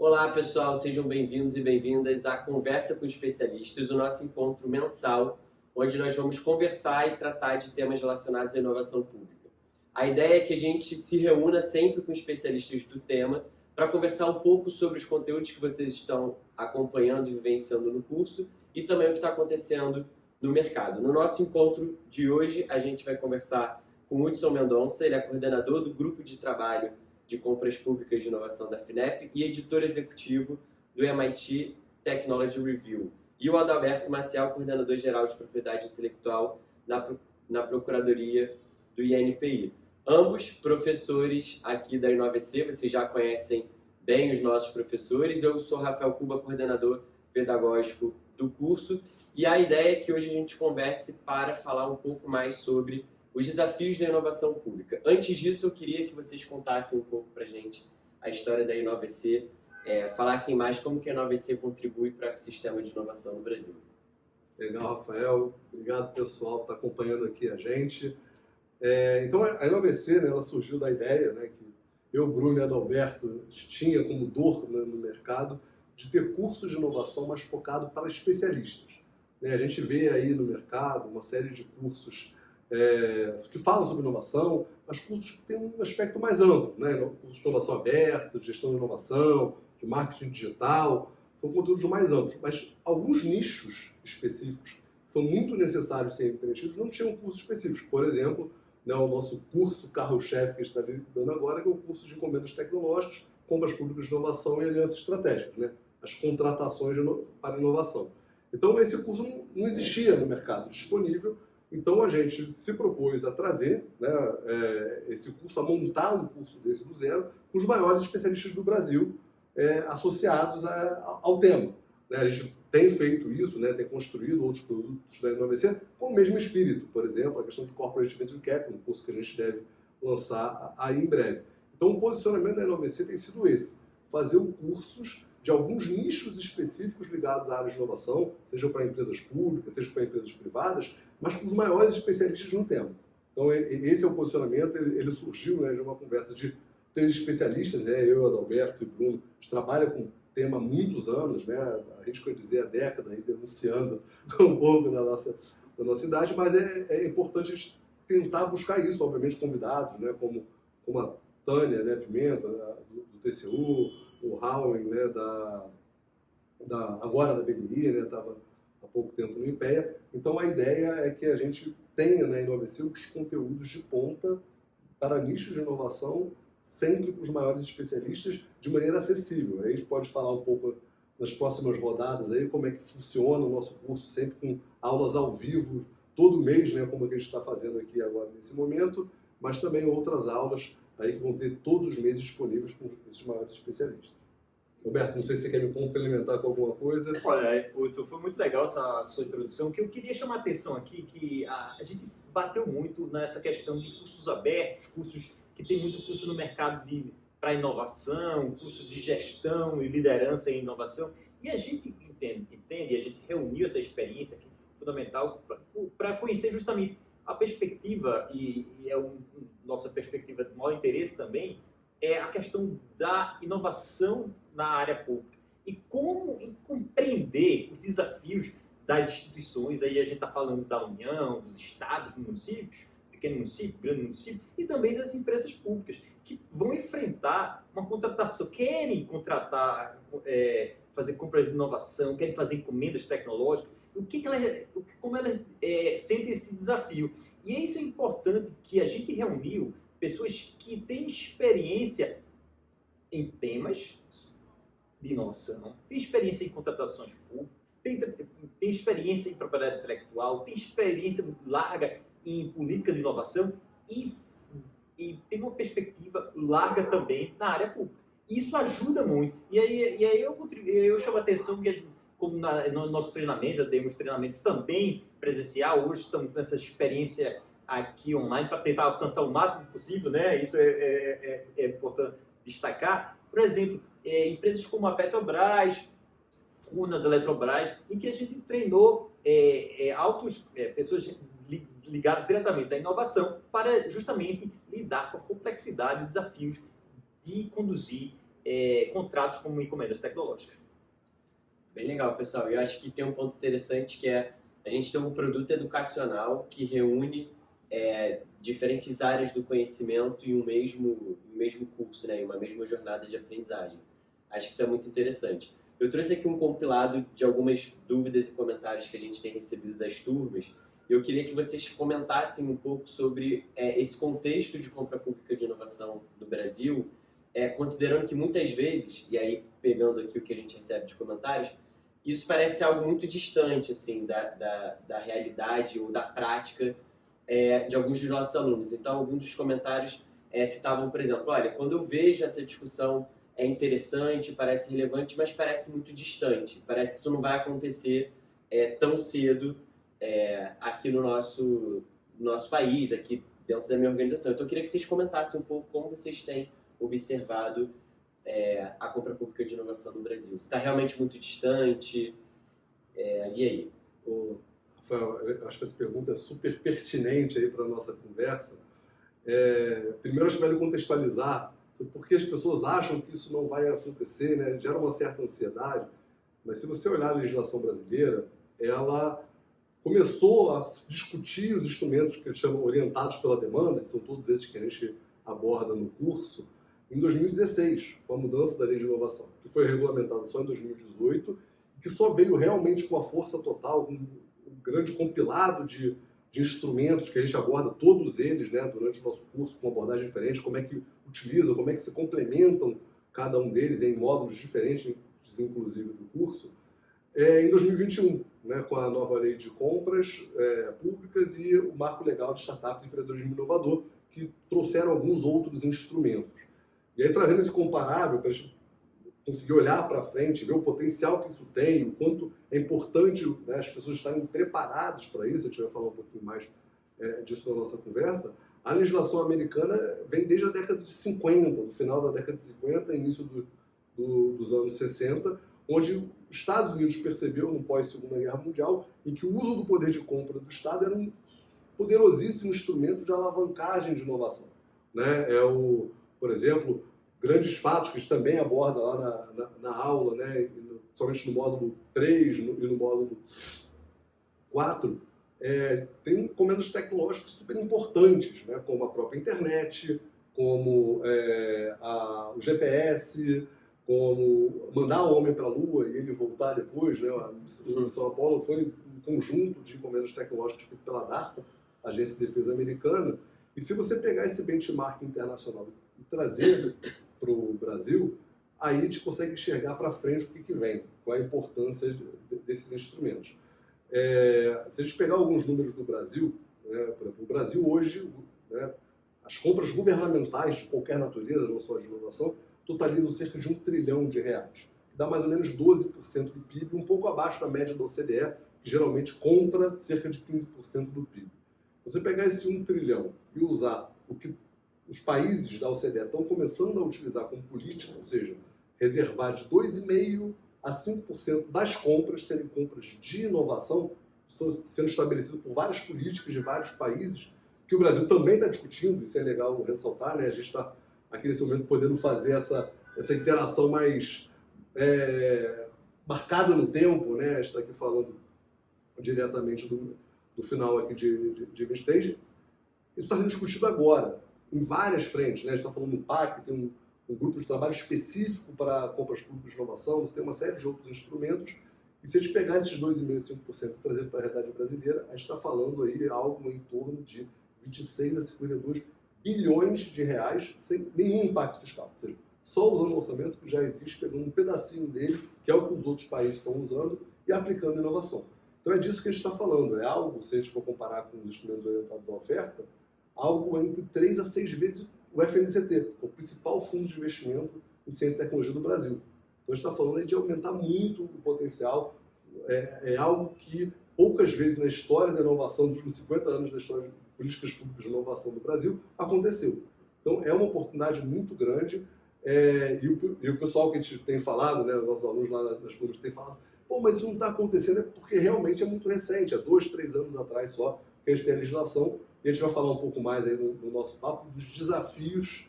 Olá, pessoal, sejam bem-vindos e bem-vindas à Conversa com Especialistas, o nosso encontro mensal, onde nós vamos conversar e tratar de temas relacionados à inovação pública. A ideia é que a gente se reúna sempre com especialistas do tema para conversar um pouco sobre os conteúdos que vocês estão acompanhando e vivenciando no curso e também o que está acontecendo no mercado. No nosso encontro de hoje, a gente vai conversar com o Hudson Mendonça, ele é coordenador do Grupo de Trabalho de Compras Públicas de Inovação da FINEP e editor executivo do MIT Technology Review. E o Adalberto Maciel, coordenador-geral de Propriedade Intelectual na Procuradoria do INPI. Ambos professores aqui da InovaC, vocês já conhecem bem os nossos professores. Eu sou Rafael Cuba, coordenador pedagógico do curso. E a ideia é que hoje a gente converse para falar um pouco mais sobre os desafios da inovação pública. Antes disso, eu queria que vocês contassem um pouco para a gente a história da InovaC, falassem mais como que a InovaC contribui para o sistema de inovação no Brasil. Legal, Rafael. Obrigado, pessoal, que está acompanhando aqui a gente. Então, a InovaC, né, ela surgiu da ideia, né, que eu, Bruno e Adalberto tinha como dor, né, no mercado de ter cursos de inovação mais focado para especialistas. A gente vê aí no mercado uma série de cursos que falam sobre inovação, mas cursos que têm um aspecto mais amplo, né? Cursos de inovação aberta, de gestão de inovação, de marketing digital, são conteúdos mais amplos, mas alguns nichos específicos que são muito necessários serem preenchidos não tinham cursos específicos. Por exemplo, né, o nosso curso carro-chefe que a gente está dando agora, que é o curso de encomendas tecnológicas, compras públicas de inovação e alianças estratégicas, né? As contratações para inovação. Então, esse curso não existia no mercado disponível. Então, a gente se propôs a trazer, né, esse curso, a montar um curso desse do zero, com os maiores especialistas do Brasil associados ao tema. A gente tem feito isso, né, tem construído outros produtos da InovaC com o mesmo espírito. Por exemplo, a questão de Corporate Venture Capital, um curso que a gente deve lançar aí em breve. Então, o posicionamento da InovaC tem sido esse: fazer cursos de alguns nichos específicos ligados à área de inovação, seja para empresas públicas, seja para empresas privadas, mas com os maiores especialistas no tema. Então, esse é o posicionamento. Ele surgiu, né, de uma conversa de três especialistas, né, eu, Adalberto e Bruno. A gente trabalha com o tema há muitos anos, né, a gente pode dizer há décadas, aí, denunciando um pouco da nossa idade, mas é importante a gente tentar buscar isso, obviamente, convidados, né, como a Tânia, né, Pimenta, do TCU, o Howen, né, agora da BNI, né, estava há pouco tempo no IPEA. Então, a ideia é que a gente tenha na InovaC os conteúdos de ponta para nichos de inovação, sempre com os maiores especialistas, de maneira acessível. Aí a gente pode falar um pouco nas próximas rodadas aí como é que funciona o nosso curso, sempre com aulas ao vivo, todo mês, né, como a gente está fazendo aqui agora nesse momento, mas também outras aulas aí que vão ter todos os meses disponíveis com esses maiores especialistas. Roberto, não sei se você quer me complementar com alguma coisa. Olha, Hudson, foi muito legal essa sua introdução. Que eu queria chamar a atenção aqui, que a gente bateu muito nessa questão de cursos abertos, cursos que tem muito curso no mercado para inovação, curso de gestão e liderança em inovação. E a gente entende, a gente reuniu essa experiência aqui, fundamental, para conhecer justamente a perspectiva, e nossa perspectiva de maior interesse também, é a questão da inovação na área pública e como compreender os desafios das instituições. Aí a gente está falando da União, dos estados, dos municípios, pequeno município, grande município, e também das empresas públicas que vão enfrentar uma contratação, querem contratar, fazer compras de inovação, querem fazer encomendas tecnológicas. Como elas sentem esse desafio. E isso é importante, que a gente reuniu pessoas que têm experiência em temas de inovação, têm experiência em contratações públicas, têm experiência em propriedade intelectual, têm experiência larga em política de inovação e tem uma perspectiva larga também na área pública. Isso ajuda muito. E aí eu chamo a atenção que, como no nosso treinamento, já demos treinamentos também presencial, hoje estamos com essa experiência aqui online para tentar alcançar o máximo possível, né? Isso é importante destacar. Por exemplo, empresas como a Petrobras, Furnas, Eletrobras, em que a gente treinou pessoas ligadas diretamente à inovação para justamente lidar com a complexidade e desafios de conduzir contratos como encomendas tecnológicas. Bem legal, pessoal. Eu acho que tem um ponto interessante que é a gente ter um produto educacional que reúne diferentes áreas do conhecimento em um mesmo curso, né? Em uma mesma jornada de aprendizagem. Acho que isso é muito interessante. Eu trouxe aqui um compilado de algumas dúvidas e comentários que a gente tem recebido das turmas. Eu queria que vocês comentassem um pouco sobre esse contexto de compra pública de inovação no Brasil, considerando que muitas vezes, e aí pegando aqui o que a gente recebe de comentários, isso parece algo muito distante assim, da realidade ou da prática de alguns dos nossos alunos. Então, alguns dos comentários citavam, por exemplo, olha, quando eu vejo essa discussão é interessante, parece relevante, mas parece muito distante. Parece que isso não vai acontecer tão cedo aqui no nosso país, aqui dentro da minha organização. Então, eu queria que vocês comentassem um pouco como vocês têm observado a compra pública de inovação no Brasil. Se está realmente muito distante? E aí? Rafael, eu acho que essa pergunta é super pertinente aí para a nossa conversa. Primeiro, acho que vale contextualizar porque as pessoas acham que isso não vai acontecer, né? Gera uma certa ansiedade, mas se você olhar a legislação brasileira, ela começou a discutir os instrumentos que eles chamam orientados pela demanda, que são todos esses que a gente aborda no curso, em 2016, com a mudança da lei de inovação, que foi regulamentada só em 2018, e que só veio realmente com a força total, com um grande compilado de instrumentos que a gente aborda, todos eles, né, durante o nosso curso, com abordagem diferente, como é que utiliza, como é que se complementam cada um deles em módulos diferentes, inclusive do curso, em 2021, né, com a nova lei de compras públicas e o marco legal de startups e empreendedorismo inovador, que trouxeram alguns outros instrumentos. E aí, trazendo esse comparável, para a gente conseguir olhar para frente, ver o potencial que isso tem, o quanto é importante, né, as pessoas estarem preparadas para isso, a gente vai falar um pouquinho mais disso na nossa conversa. A legislação americana vem desde a década de 50, do final da década de 50, início dos anos 60, onde os Estados Unidos percebeu, no pós-Segunda Guerra Mundial, em que o uso do poder de compra do Estado era um poderosíssimo instrumento de alavancagem de inovação. Né? Por exemplo, grandes fatos que a gente também aborda lá na aula, né? Somente no módulo 3 e no módulo 4, tem encomendas tecnológicas super importantes, né? Como a própria internet, como o GPS, como mandar o homem para a Lua e ele voltar depois, né? A missão Apollo foi um conjunto de encomendas tecnológicas feitas pela DARPA, Agência de Defesa Americana, e se você pegar esse benchmark internacional e trazer para o Brasil, aí a gente consegue enxergar para frente o que vem, qual é a importância desses instrumentos. Se a gente pegar alguns números do Brasil, né, por exemplo, o Brasil hoje, né, as compras governamentais de qualquer natureza, não só de inovação, totalizam cerca de R$1 trilhão, que dá mais ou menos 12% do PIB, um pouco abaixo da média da OCDE, que geralmente compra cerca de 15% do PIB. Você pegar esse 1 trilhão e usar o que os países da OCDE estão começando a utilizar como política, ou seja, reservar de 2,5% a 5% das compras serem compras de inovação, estão sendo estabelecido por várias políticas de vários países, que o Brasil também está discutindo, isso é legal ressaltar, né? A gente está aqui nesse momento podendo fazer essa interação mais marcada no tempo, né? A gente está aqui falando diretamente do final aqui de 23. Isso está sendo discutido agora, em várias frentes, né? A gente está falando do PAC, tem um grupo de trabalho específico para compras públicas de inovação, você tem uma série de outros instrumentos, e se a gente pegar esses 2,5% a 5% e trazer para a realidade brasileira, a gente está falando aí algo em torno de 26 a 52 bilhões de reais sem nenhum impacto fiscal. Ou seja, só usando o orçamento que já existe, pegando um pedacinho dele, que é o que os outros países estão usando, e aplicando inovação. Então é disso que a gente está falando. É algo, se a gente for comparar com os instrumentos orientados à oferta, algo entre 3 a 6 vezes o FNCT, o principal fundo de investimento em ciência e tecnologia do Brasil. Então a gente está falando aí de aumentar muito o potencial. É algo que poucas vezes na história da inovação, dos últimos 50 anos da história de políticas públicas de inovação do Brasil, aconteceu. Então é uma oportunidade muito grande. E o pessoal que a gente tem falado, né, os nossos alunos lá nas turmas têm falado, pô, mas isso não está acontecendo porque realmente é muito recente, há 2, 3 anos atrás só que a gente tem a legislação, e a gente vai falar um pouco mais aí no nosso papo dos desafios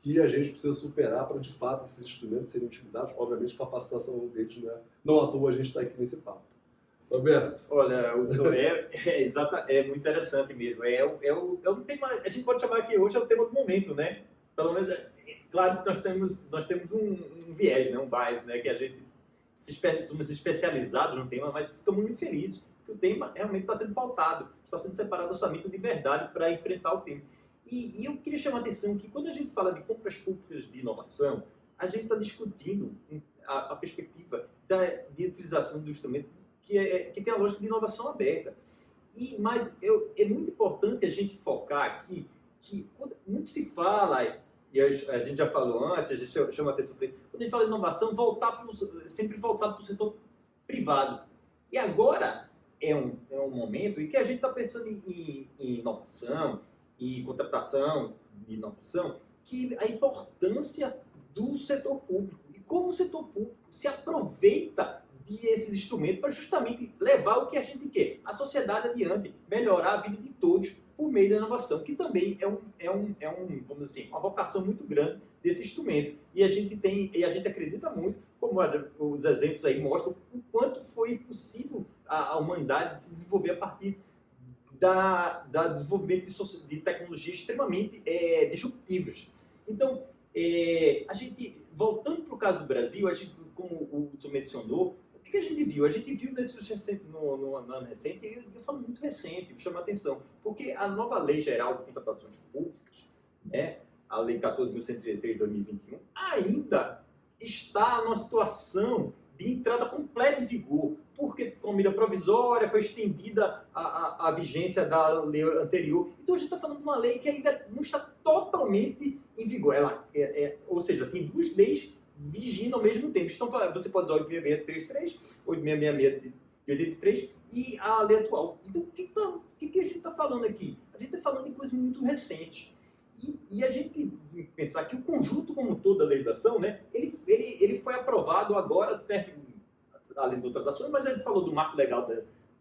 que a gente precisa superar para, de fato, esses instrumentos serem utilizados. Obviamente, capacitação deles, né? Não à toa a gente está aqui nesse papo. Roberto. Olha, o senhor é muito interessante mesmo. É um tema, a gente pode chamar que hoje é o tema do momento, né? Pelo menos, claro que nós temos um viés, né? Um bias, né? Que a gente somos especializados no tema, mas ficamos muito felizes que o tema realmente está sendo pautado, está sendo separado orçamento de verdade para enfrentar o tema. E eu queria chamar a atenção que quando a gente fala de compras públicas de inovação, a gente está discutindo a perspectiva de utilização do instrumento que tem a lógica de inovação aberta. Mas é muito importante a gente focar aqui que quando muito se fala, e a gente já falou antes, a gente chama a atenção para isso, quando a gente fala de inovação, sempre voltado para o setor privado. E agora é um momento em que a gente está pensando em inovação, e contratação de inovação, que a importância do setor público e como o setor público se aproveita desses instrumentos para justamente levar o que a gente quer, a sociedade adiante, melhorar a vida de todos por meio da inovação, que também vamos dizer assim, uma vocação muito grande desse instrumento. E a gente acredita muito, como os exemplos aí mostram, o quanto foi possível a humanidade se desenvolver a partir da desenvolvimento de tecnologias extremamente disruptivas. Então, a gente, voltando para o caso do Brasil, como o senhor mencionou, o que a gente viu? A gente viu no ano recente, e eu falo muito recente, chama a atenção, porque a nova Lei Geral de Contratações Públicas, né, a Lei 14.133 de 2021, ainda está numa situação de entrada completa em vigor, porque com medida provisória foi estendida a vigência da lei anterior. Então a gente está falando de uma lei que ainda não está totalmente em vigor. Ou seja, tem duas leis vigindo ao mesmo tempo. Então você pode usar 86633, 8666 de 83 e a lei atual. Então o que a gente está falando aqui? A gente está falando de coisas muito recentes. E a gente pensar que o conjunto como todo da legislação, né, ele foi aprovado agora, além de outras ações, mas a gente falou do marco legal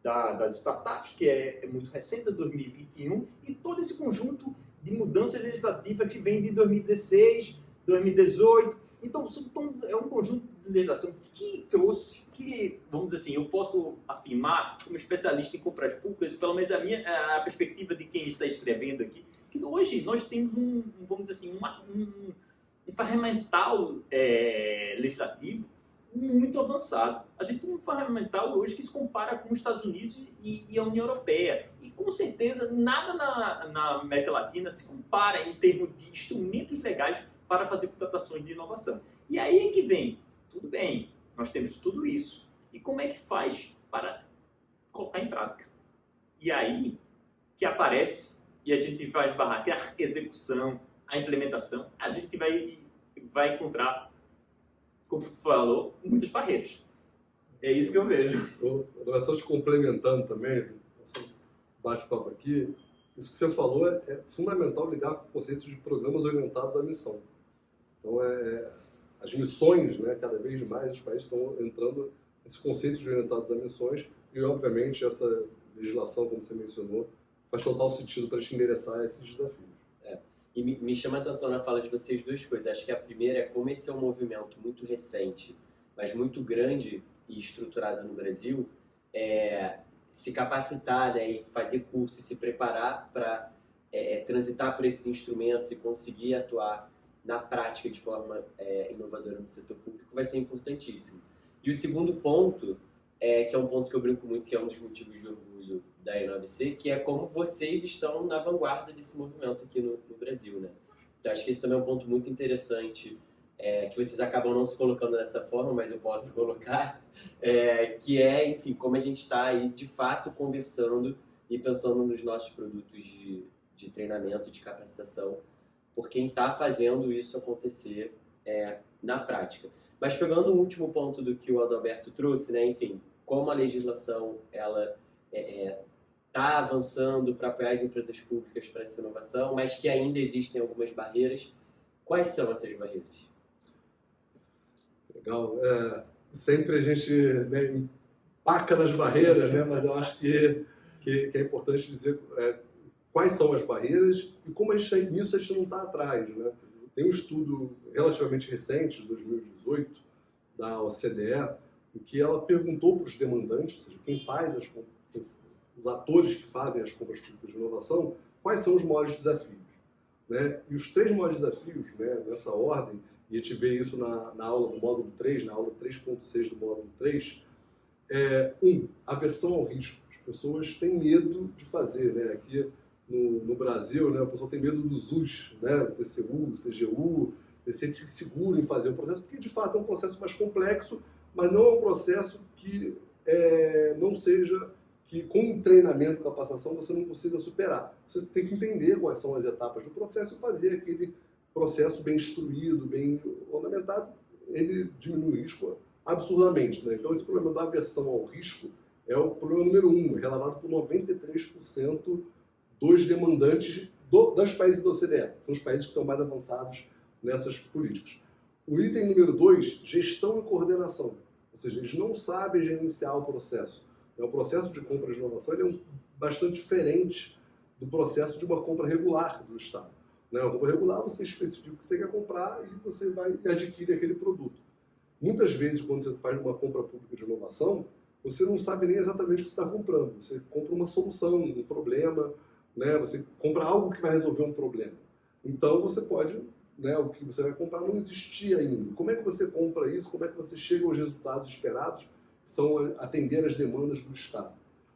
das startups, que é muito recente, de 2021, e todo esse conjunto de mudanças legislativas que vem de 2016, 2018. Então, é um conjunto de legislação que trouxe, vamos dizer assim, eu posso afirmar, como especialista em compras públicas, pelo menos a perspectiva de quem está escrevendo aqui, que hoje nós temos vamos dizer assim, um ferramental legislativo muito avançado. A gente tem um ferramental hoje que se compara com os Estados Unidos e a União Europeia. E com certeza nada na América Latina se compara em termos de instrumentos legais para fazer contratações de inovação. E aí é que vem, tudo bem, nós temos tudo isso. E como é que faz para colocar em prática? E aí que aparece e a gente vai esbarrar, que a execução, a implementação, a gente vai encontrar, como falou, muitas barreiras. É isso que eu vejo. Só te complementando também, esse bate-papo aqui, isso que você falou é fundamental ligar com o conceito de programas orientados à missão. Então, as missões, né, cada vez mais os países estão entrando nesse conceito de orientados a missões e, obviamente, essa legislação, como você mencionou, faz total sentido para a gente endereçar esses desafios. E me chama a atenção na fala de vocês duas coisas. Acho que a primeira é como esse é um movimento muito recente, mas muito grande e estruturado no Brasil, se capacitar, né, e fazer curso, se preparar para transitar por esses instrumentos e conseguir atuar na prática de forma inovadora no setor público vai ser importantíssimo. E o segundo ponto, que é um ponto que eu brinco muito, que é um dos motivos de orgulho da I9C, que é como vocês estão na vanguarda desse movimento aqui no Brasil, né? Então, acho que esse também é um ponto muito interessante, que vocês acabam não se colocando dessa forma, mas eu posso colocar, que é, enfim, como a gente está aí, de fato, conversando e pensando nos nossos produtos de treinamento, de capacitação, por quem está fazendo isso acontecer na prática. Mas pegando o último ponto do que o Adalberto trouxe, né, enfim, como a legislação ela está avançando para apoiar as empresas públicas para essa inovação, mas que ainda existem algumas barreiras. Quais são essas barreiras? Legal. Sempre a gente, né, empaca nas barreiras, né, mas eu acho que é importante dizer quais são as barreiras e como nisso a gente não está atrás, né? Tem um estudo relativamente recente, de 2018, da OCDE, em que ela perguntou para os demandantes, ou seja, quem faz os atores que fazem as compras públicas de inovação, quais são os maiores desafios. Né? E os 3 maiores desafios, né, nessa ordem, e a gente vê isso na aula do módulo 3, na aula 3.6 do módulo 3, aversão ao risco. As pessoas têm medo de fazer. Né? Aqui no Brasil, né, o pessoal tem medo dos US, né, TCU, CGU, ser seguro em fazer o processo, porque de fato é um processo mais complexo, mas não é um processo que não seja que com treinamento e capacitação você não consiga superar. Você tem que entender quais são as etapas do processo e fazer aquele processo bem instruído, bem ornamentado, ele diminui o risco absurdamente. Né? Então esse problema da aversão ao risco é o problema número 1, relatado por 93% dos demandantes dos países da OCDE. São os países que estão mais avançados nessas políticas. O item número 2, gestão e coordenação. Ou seja, eles não sabem gerenciar o processo. O processo de compra de inovação ele é bastante diferente do processo de uma compra regular do Estado. Uma compra regular, você especifica o que você quer comprar e você vai adquirir aquele produto. Muitas vezes, quando você faz uma compra pública de inovação, você não sabe nem exatamente o que você está comprando. Você compra uma solução, um problema, né? Você compra algo que vai resolver um problema. Então, você pode, né, o que você vai comprar não existia ainda. Como é que você compra isso? Como é que você chega aos resultados esperados? Que são atender às demandas do Estado.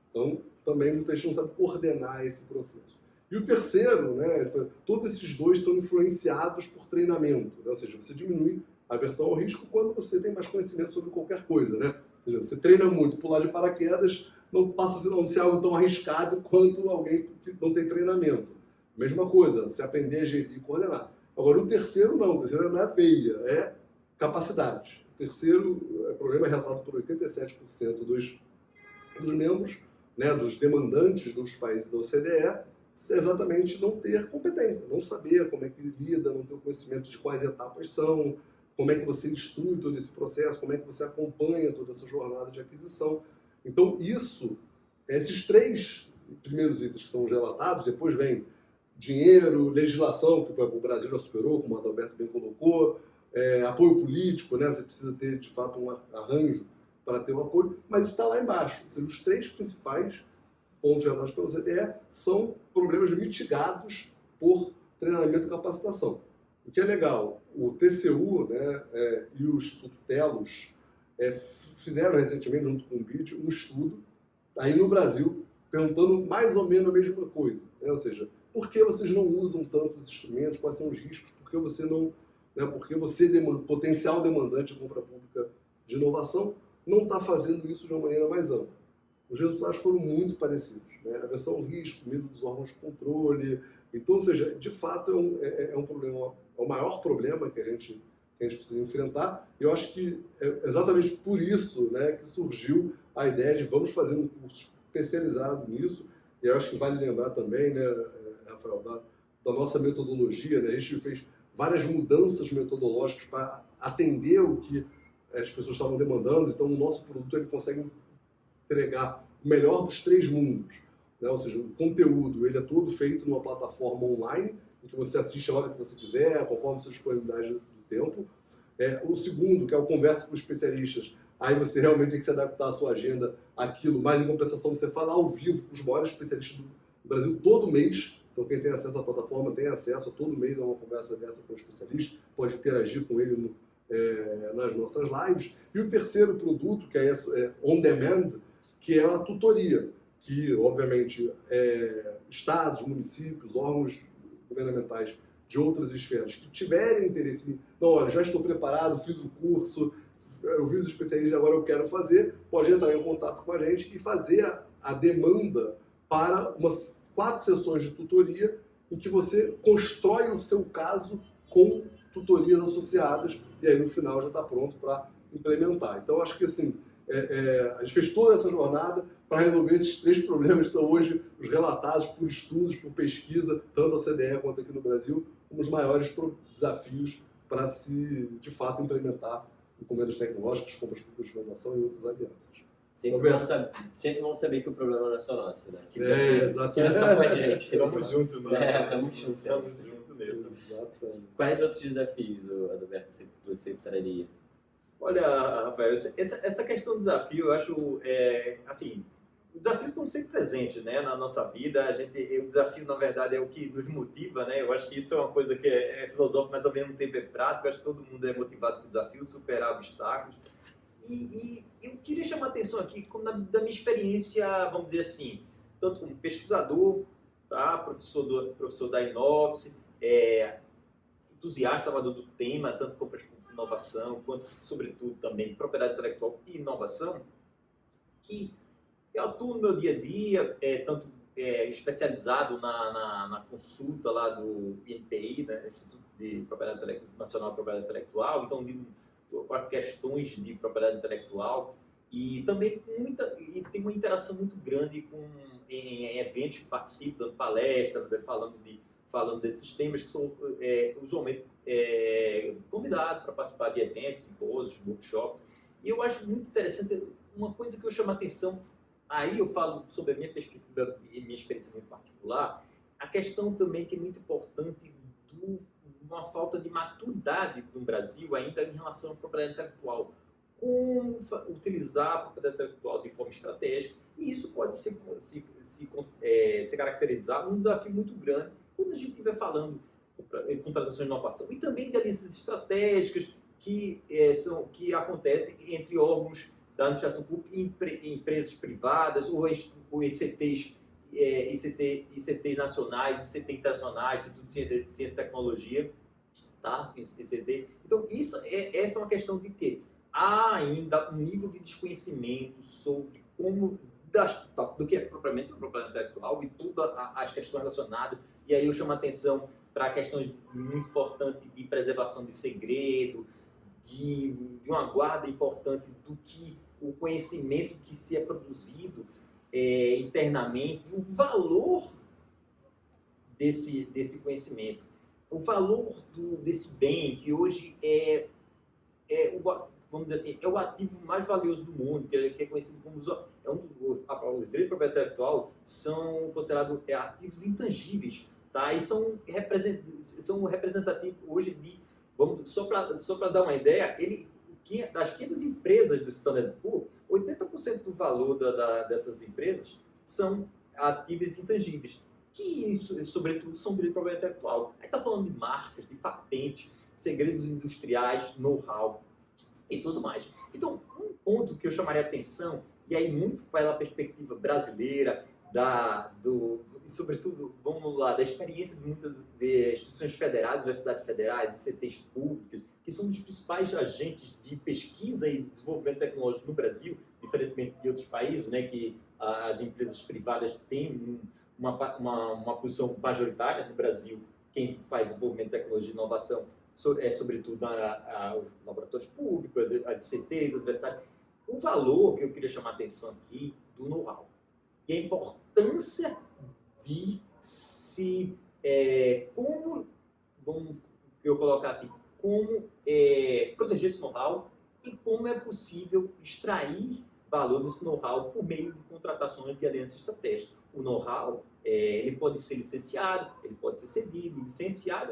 Então, também muita gente não sabe coordenar esse processo. E o terceiro, né, todos esses 2 são influenciados por treinamento, né? Ou seja, você diminui a aversão ao risco quando você tem mais conhecimento sobre qualquer coisa, né? Ou seja, você treina muito, pular de paraquedas não passa a não ser algo tão arriscado quanto alguém que não tem treinamento. Mesma coisa, você aprender a gerir e coordenar. Agora, o terceiro não, o terceiro é na veia, é capacidade. O terceiro problema é relatado por 87% dos membros, né, dos demandantes dos países da OCDE, exatamente não ter competência, não saber como é que lida, não ter o conhecimento de quais etapas são, como é que você instrui todo esse processo, como é que você acompanha toda essa jornada de aquisição. Então, esses 3 primeiros itens que são relatados, depois vem dinheiro, legislação, que o Brasil já superou, como o Adalberto bem colocou, apoio político, né? Você precisa ter, de fato, um arranjo para ter um apoio, mas isso está lá embaixo. Ou seja, os 3 principais pontos relatados pela OCDE são problemas mitigados por treinamento e capacitação. O que é legal, o TCU, né, e o Instituto Telos fizeram recentemente, junto com o BID, um estudo aí no Brasil, perguntando mais ou menos a mesma coisa. Né? Ou seja, por que vocês não usam tanto os instrumentos, quais são os riscos, por que você não... Porque você, potencial demandante de compra pública de inovação, não está fazendo isso de uma maneira mais ampla. Os resultados foram muito parecidos. Né? Aversão ao risco, medo dos órgãos de controle. Então, ou seja, de fato é um problema, é o maior problema que a gente precisa enfrentar. E eu acho que é exatamente por isso, né, que surgiu a ideia de vamos fazer um curso especializado nisso. E eu acho que vale lembrar também, né, Rafael, da nossa metodologia. Né? A gente fez várias mudanças metodológicas para atender o que as pessoas estavam demandando. Então, o nosso produto ele consegue entregar o melhor dos 3 mundos. Né? Ou seja, o conteúdo ele é todo feito numa plataforma online, em que você assiste a hora que você quiser, conforme a sua disponibilidade do tempo. O segundo, que é o conversa com especialistas, aí você realmente tem que se adaptar à sua agenda àquilo, mas em compensação você fala ao vivo com os maiores especialistas do Brasil todo mês. Então, quem tem acesso à plataforma tem acesso a todo mês a uma conversa dessa com o especialista, pode interagir com ele nas nossas lives. E o terceiro produto, que é on demand, que é a tutoria, que, obviamente, estados, municípios, órgãos governamentais de outras esferas que tiverem interesse em, não, olha, já estou preparado, fiz o curso, eu vi os especialistas, agora eu quero fazer, pode entrar em contato com a gente e fazer a demanda para umas 4 sessões de tutoria em que você constrói o seu caso com tutorias associadas e aí no final já está pronto para implementar. Então, acho que assim, a gente fez toda essa jornada para resolver esses 3 problemas que são hoje os relatados por estudos, por pesquisa, tanto a OCDE quanto aqui no Brasil, como os maiores desafios para se, de fato, implementar encomendas tecnológicas, compras públicas de inovação e outras alianças. Sempre vão saber que o problema não é só nosso, né? Que exatamente. é só com a gente. Tamo junto, né? Tamo junto. Tamo junto. nisso. Exatamente. Quais outros desafios, Adalberto, você traria? Olha, Rafael, essa questão do desafio, eu acho, assim, os desafios estão sempre presentes, né, na nossa vida. O desafio, na verdade, é o que nos motiva, né? Eu acho que isso é uma coisa que é filosófica, mas ao mesmo tempo é prática. Eu acho que todo mundo é motivado por desafios, superar obstáculos. E eu queria chamar a atenção aqui da minha experiência, vamos dizer assim, tanto como pesquisador, tá, professor da Inovice, entusiasta do tema, tanto como inovação, quanto, sobretudo, também propriedade intelectual e inovação, que eu atuo no meu dia a dia, tanto especializado na consulta lá do INPI, né, Instituto de Propriedade Nacional de Propriedade Intelectual, então lido com as questões de propriedade intelectual e também tem uma interação muito grande em eventos que participo, dando palestras, falando desses temas, que sou usualmente convidado para participar de eventos, simpósios, workshops. E eu acho muito interessante, uma coisa que eu chamo a atenção, aí eu falo sobre a minha perspectiva e minha experiência muito particular, a questão também que é muito importante uma falta de maturidade no Brasil ainda em relação à propriedade intelectual. Como utilizar a propriedade intelectual de forma estratégica, e isso pode se caracterizar um desafio muito grande quando a gente estiver falando de contratação e inovação, e também de alianças estratégicas que acontecem entre órgãos da administração pública e empresas privadas, ou ICTs nacionais, ICT internacionais, Instituto de Ciência e Tecnologia, tá? ICT. Então, essa é uma questão de que há ainda um nível de desconhecimento sobre do que é propriamente a propriedade intelectual e todas as questões relacionadas. E aí eu chamo a atenção para questões muito importantes de preservação de segredo, de uma guarda importante do que o conhecimento que se é produzido internamente, o valor desse conhecimento, o valor desse bem que hoje vamos dizer assim, é o ativo mais valioso do mundo, que é conhecido como o direito de propriedade intelectual são considerados ativos intangíveis, tá? E são representativos hoje só para dar uma ideia, das 500 empresas do Standard Poor's, 80% do valor dessas empresas são ativos intangíveis, que sobretudo são direito de propriedade intelectual. Aí está falando de marcas, de patentes, segredos industriais, know-how e tudo mais. Então, um ponto que eu chamaria a atenção, e aí muito pela perspectiva brasileira, e sobretudo, vamos lá, da experiência de muitas instituições federais, universidades federais, ICTs públicas, que são um dos principais agentes de pesquisa e desenvolvimento tecnológico no Brasil, diferentemente de outros países, né, que as empresas privadas têm uma posição majoritária. No Brasil, quem faz desenvolvimento de tecnologia e inovação sobretudo os laboratórios públicos, as ICTs, as universidades. O valor que eu queria chamar a atenção aqui do know-how e a importância de como proteger esse know-how e como é possível extrair valor desse know-how por meio de contratações de aliança estratégica. O know-how, ele pode ser licenciado, ele pode ser cedido. Licenciado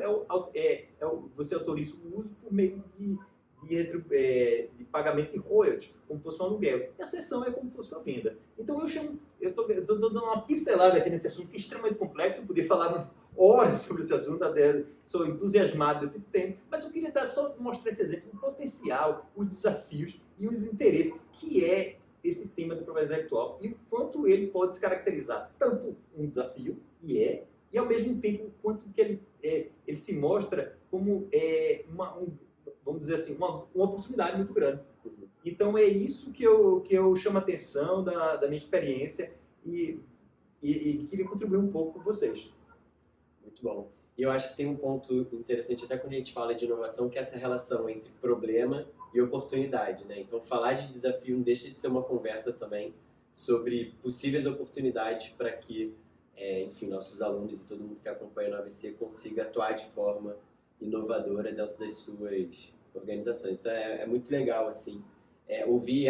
você autoriza o uso por meio de pagamento de royalties, como fosse um aluguel. E a cessão é como fosse uma venda. Então eu estou dando uma pincelada aqui nesse assunto que é extremamente complexo, eu poderia falar horas sobre esse assunto, sou entusiasmado desse tema, mas eu queria só mostrar esse exemplo, o potencial, os desafios e os interesses que é esse tema da propriedade intelectual e o quanto ele pode se caracterizar tanto um desafio, e ao mesmo tempo, o quanto que ele se mostra como vamos dizer assim, uma oportunidade muito grande. Então, é isso que eu chamo a atenção da minha experiência e queria contribuir um pouco com vocês. Muito bom. E eu acho que tem um ponto interessante, até quando a gente fala de inovação, que é essa relação entre problema e oportunidade, né? Então, falar de desafio não deixa de ser uma conversa também sobre possíveis oportunidades para que, enfim, nossos alunos e todo mundo que acompanha o ABC consiga atuar de forma inovadora dentro das suas organizações. Então, é muito legal, assim,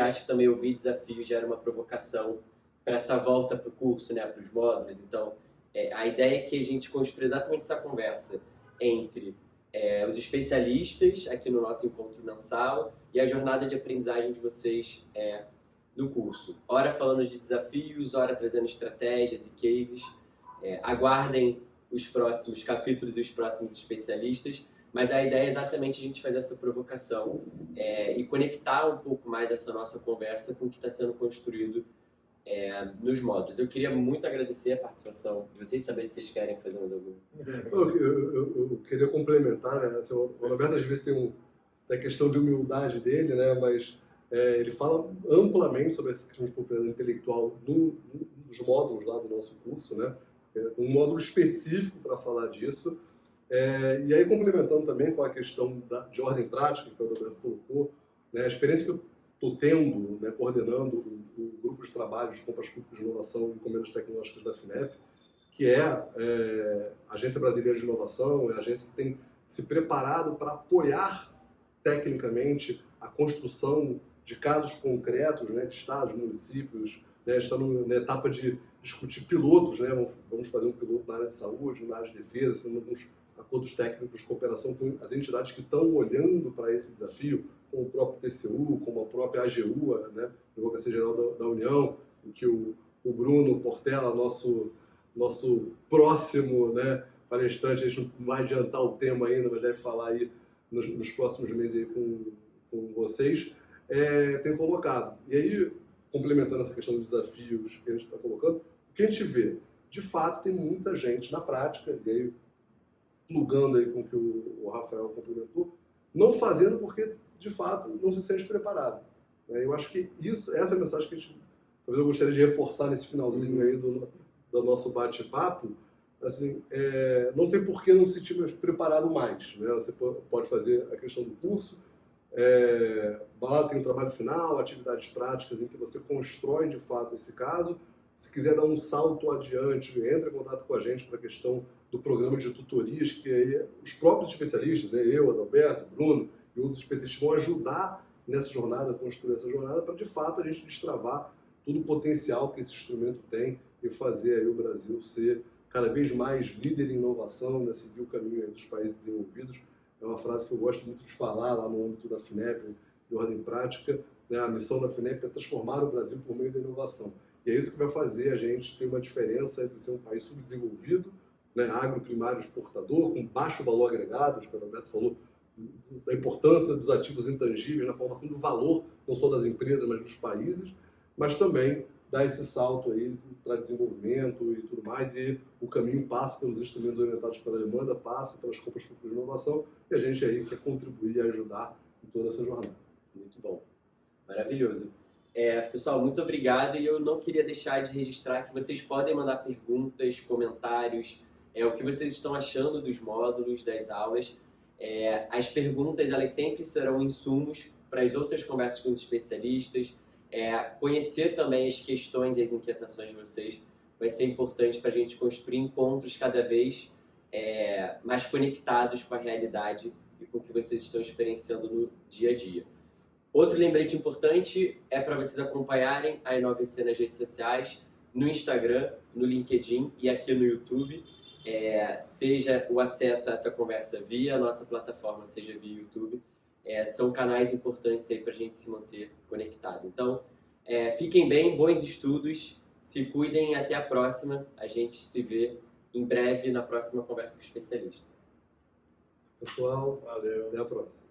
acho que também ouvir desafios gera uma provocação para essa volta para o curso, né, para os módulos. Então, a ideia é que a gente construa exatamente essa conversa entre os especialistas aqui no nosso encontro mensal e a jornada de aprendizagem de vocês no curso. Ora falando de desafios, ora trazendo estratégias e cases. Aguardem os próximos capítulos e os próximos especialistas, mas a ideia é exatamente a gente fazer essa provocação e conectar um pouco mais essa nossa conversa com o que está sendo construído nos módulos. Eu queria muito agradecer a participação de vocês, saber se vocês querem fazer mais alguma. Eu queria complementar, né? Assim, o Roberto às vezes tem a questão de humildade dele, né? Mas ele fala amplamente sobre essa questão de propriedade intelectual nos módulos lá do nosso curso, né? Um módulo específico para falar disso. E aí, complementando também com a questão de ordem prática que o Roberto colocou, né? A experiência que eu estou tendo, né, coordenando o grupo de trabalho de compras públicas de inovação e encomendas tecnológicas da FINEP, que é a Agência Brasileira de Inovação, é a agência que tem se preparado para apoiar tecnicamente a construção de casos concretos, né, de estados, municípios, né, está na etapa de discutir pilotos, né, vamos fazer um piloto na área de saúde, na área de defesa, sendo alguns acordos técnicos de cooperação com as entidades que estão olhando para esse desafio, como o próprio TCU, como a própria AGU, né, Advocacia Geral da União, em que o Bruno Portela, nosso próximo, né, palestrante, a gente não vai adiantar o tema ainda, mas deve falar aí nos próximos meses aí com vocês, tem colocado. E aí, complementando essa questão dos desafios que a gente está colocando, o que a gente vê? De fato, tem muita gente na prática, e aí, plugando aí com o que o Rafael complementou, não fazendo porque, de fato, não se sente preparado. Eu acho que essa é a mensagem que talvez eu gostaria de reforçar nesse finalzinho aí do nosso bate-papo. Assim, não tem por que não se sentir preparado mais, né? Você pode fazer a questão do curso, lá tem um trabalho final, atividades práticas em que você constrói de fato esse caso. Se quiser dar um salto adiante, entre em contato com a gente para a questão do programa de tutorias, que aí os próprios especialistas, né, eu, Adalberto, Bruno e outros especialistas vão ajudar nessa jornada, a construir essa jornada, para de fato a gente destravar todo o potencial que esse instrumento tem e fazer aí o Brasil ser cada vez mais líder em inovação, né, seguir o caminho aí dos países desenvolvidos. É uma frase que eu gosto muito de falar lá no âmbito da FINEP, de ordem prática, né? A missão da FINEP é transformar o Brasil por meio da inovação. E é isso que vai fazer a gente ter uma diferença entre ser um país subdesenvolvido, né, agroprimário exportador, com baixo valor agregado, acho que o Roberto falou, da importância dos ativos intangíveis na formação do valor, não só das empresas, mas dos países, mas também dar esse salto aí para desenvolvimento e tudo mais, e o caminho passa pelos instrumentos orientados pela demanda, passa pelas compras públicas de inovação, e a gente aí quer contribuir e ajudar em toda essa jornada. Muito bom. Maravilhoso. Pessoal, muito obrigado, e eu não queria deixar de registrar que vocês podem mandar perguntas, comentários, o que vocês estão achando dos módulos, das aulas. As perguntas, elas sempre serão insumos para as outras conversas com os especialistas. Conhecer também as questões e as inquietações de vocês vai ser importante para a gente construir encontros cada vez mais conectados com a realidade e com o que vocês estão experienciando no dia a dia. Outro lembrete importante é para vocês acompanharem a InovaC nas redes sociais, no Instagram, no LinkedIn e aqui no YouTube. Seja o acesso a essa conversa via a nossa plataforma, seja via YouTube, são canais importantes aí para a gente se manter conectado. Então, fiquem bem, bons estudos, se cuidem e até a próxima. A gente se vê em breve na próxima conversa com o especialista. Pessoal, Valeu. Até a próxima.